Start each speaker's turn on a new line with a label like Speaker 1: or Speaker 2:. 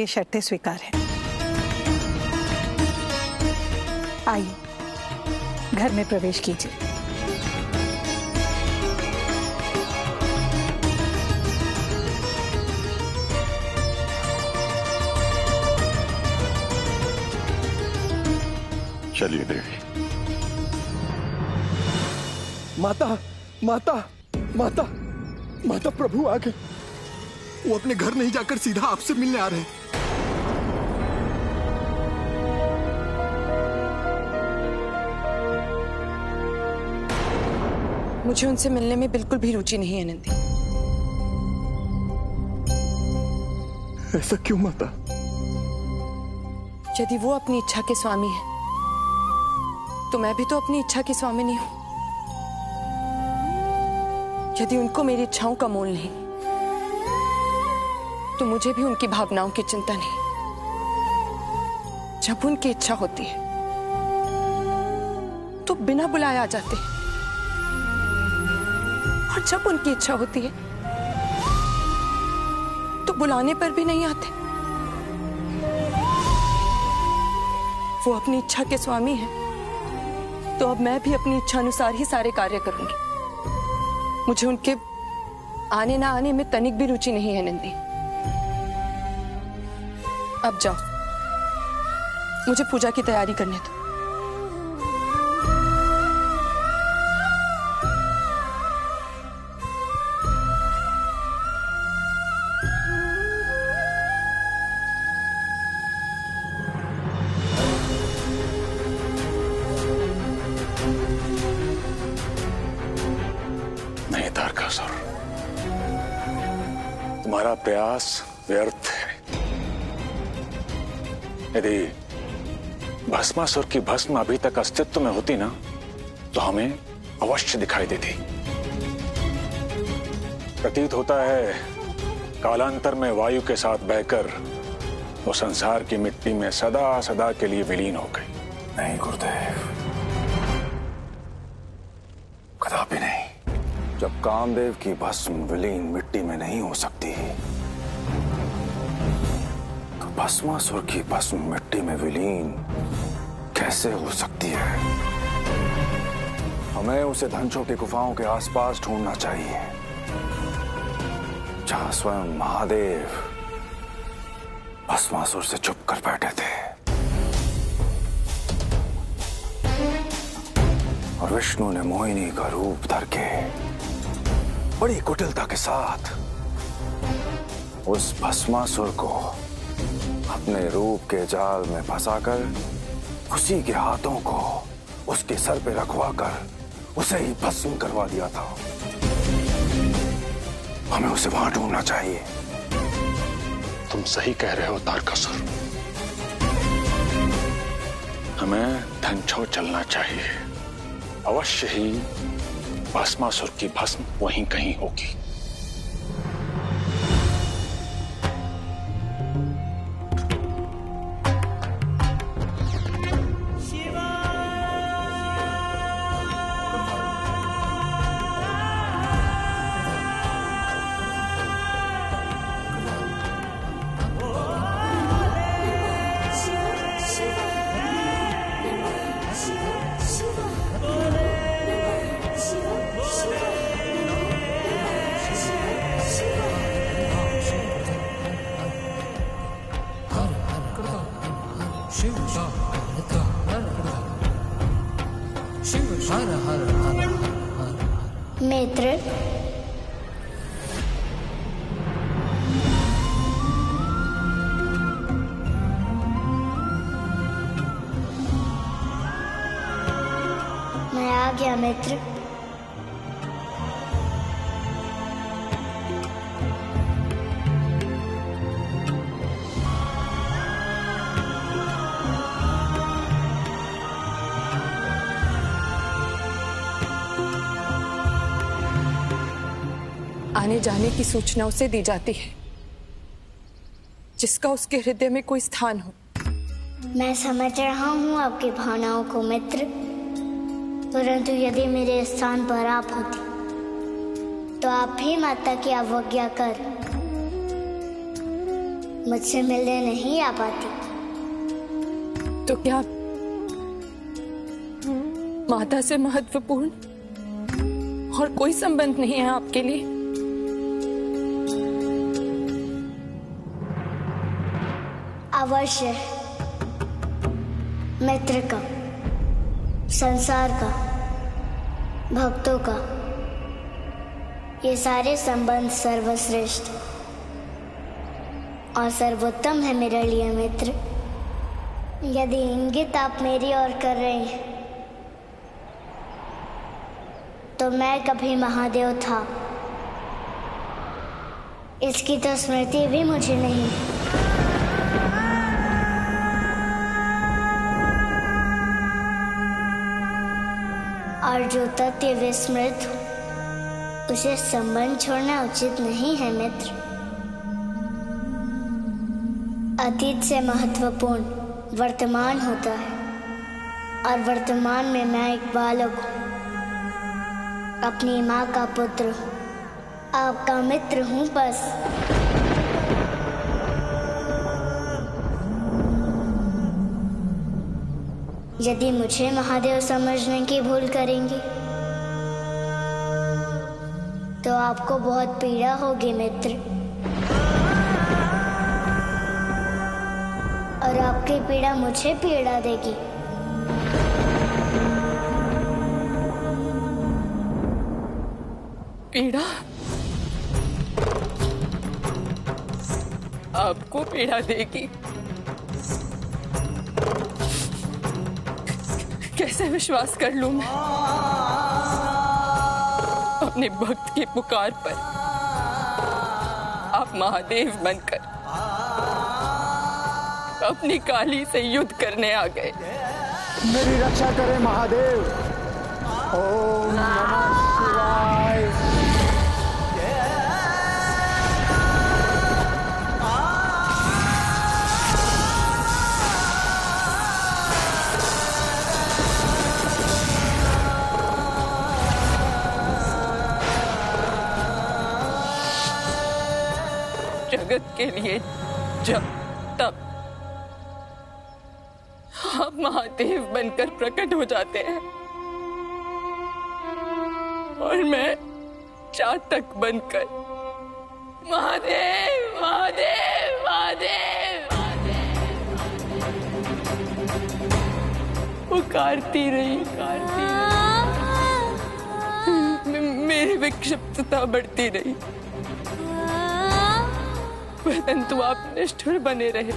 Speaker 1: ये शर्तें स्वीकार है। आइए घर में प्रवेश कीजिए।
Speaker 2: चलिए देवी।
Speaker 3: माता माता माता माता, प्रभु आ गए। वो अपने घर नहीं जाकर सीधा आपसे मिलने आ रहे हैं।
Speaker 4: मुझे उनसे मिलने में बिल्कुल भी रुचि नहीं है नंदी।
Speaker 3: ऐसा क्यों माता?
Speaker 4: यदि वो अपनी इच्छा के स्वामी है तो मैं भी तो अपनी इच्छा की स्वामिनी हूं। यदि उनको मेरी इच्छाओं का मोल नहीं तो मुझे भी उनकी भावनाओं की चिंता नहीं। जब उनकी इच्छा होती है तो बिना बुलाए आ जाते हैं, और जब उनकी इच्छा होती है तो बुलाने पर भी नहीं आते। वो अपनी इच्छा के स्वामी हैं, तो अब मैं भी अपनी इच्छा अनुसार ही सारे कार्य करूंगी। मुझे उनके आने ना आने में तनिक भी रुचि नहीं है नंदी। अब जाओ, मुझे पूजा की तैयारी करने दो।
Speaker 2: नहीं तारकासुर, तुम्हारा प्रयास व्यर्थ है। यदि भस्मासुर की भस्म अभी तक अस्तित्व में होती ना तो हमें अवश्य दिखाई देती। प्रतीत होता है कालांतर में वायु के साथ बहकर वो संसार की मिट्टी में सदा सदा के लिए विलीन हो गई।
Speaker 5: नहीं गुरुदेव, कदापि नहीं। जब कामदेव की भस्म विलीन मिट्टी में नहीं हो सकती तो भस्मासुर की भस्म मिट्टी में विलीन कैसे हो सकती है? हमें उसे धनछों की गुफाओं के आसपास ढूंढना चाहिए, जहां स्वयं महादेव भस्मासुर से चुप कर बैठे थे और विष्णु ने मोहिनी का रूप धर के बड़ी कुटिलता के साथ उस भस्मासुर को अपने रूप के जाल में फंसाकर उसी के हाथों को उसके सर पे रखवाकर उसे ही भस्म करवा दिया था। हमें उसे वहां ढूंढना चाहिए।
Speaker 2: तुम सही कह रहे हो तारकासुर, हमें धनछो चलना चाहिए। अवश्य ही भस्मासुर की भस्म वहीं कहीं होगी।
Speaker 6: मित्र, मैं आ गया मित्र।
Speaker 4: आने जाने की सूचना उसे दी जाती है जिसका उसके हृदय में कोई स्थान हो।
Speaker 6: मैं समझ रहा हूँ आपकी भावनाओं को मित्र, परंतु यदि मेरे स्थान पर आप होती तो आप भी माता की अवज्ञा कर मुझसे मिलने नहीं आ पाती।
Speaker 4: तो क्या माता से महत्वपूर्ण और कोई संबंध नहीं है आपके लिए?
Speaker 6: अवश्य, मित्र का, संसार का, भक्तों का, ये सारे संबंध सर्वश्रेष्ठ और सर्वोत्तम है मेरे लिए मित्र। यदि इंगित आप मेरी ओर कर रहे हैं तो मैं कभी महादेव था, इसकी तो स्मृति भी मुझे नहीं। और जो तथ्य विस्मृत हो उसे संबंध छोड़ना उचित नहीं है मित्र। अतीत से महत्वपूर्ण वर्तमान होता है और वर्तमान में मैं एक बालक हूँ, अपनी माँ का पुत्र हूँ, आपका मित्र हूँ बस। यदि मुझे महादेव समझने की भूल करेंगे तो आपको बहुत पीड़ा होगी मित्र, और आपकी पीड़ा मुझे पीड़ा देगी।
Speaker 4: पीड़ा? आपको पीड़ा देगी? कैसे विश्वास कर लूं मैं अपने भक्त की पुकार पर आप महादेव बनकर अपनी काली से युद्ध करने आ गए।
Speaker 3: मेरी रक्षा करे महादेव। ओम नमः शिवाय।
Speaker 4: जगत के लिए जब तब आप महादेव बनकर प्रकट हो जाते हैं और मैं चातक बनकर महादेव महादेव महादेव पुकारती रही मेरी विक्षिप्तता बढ़ती रही, परंतु आप निष्ठुर बने रहे।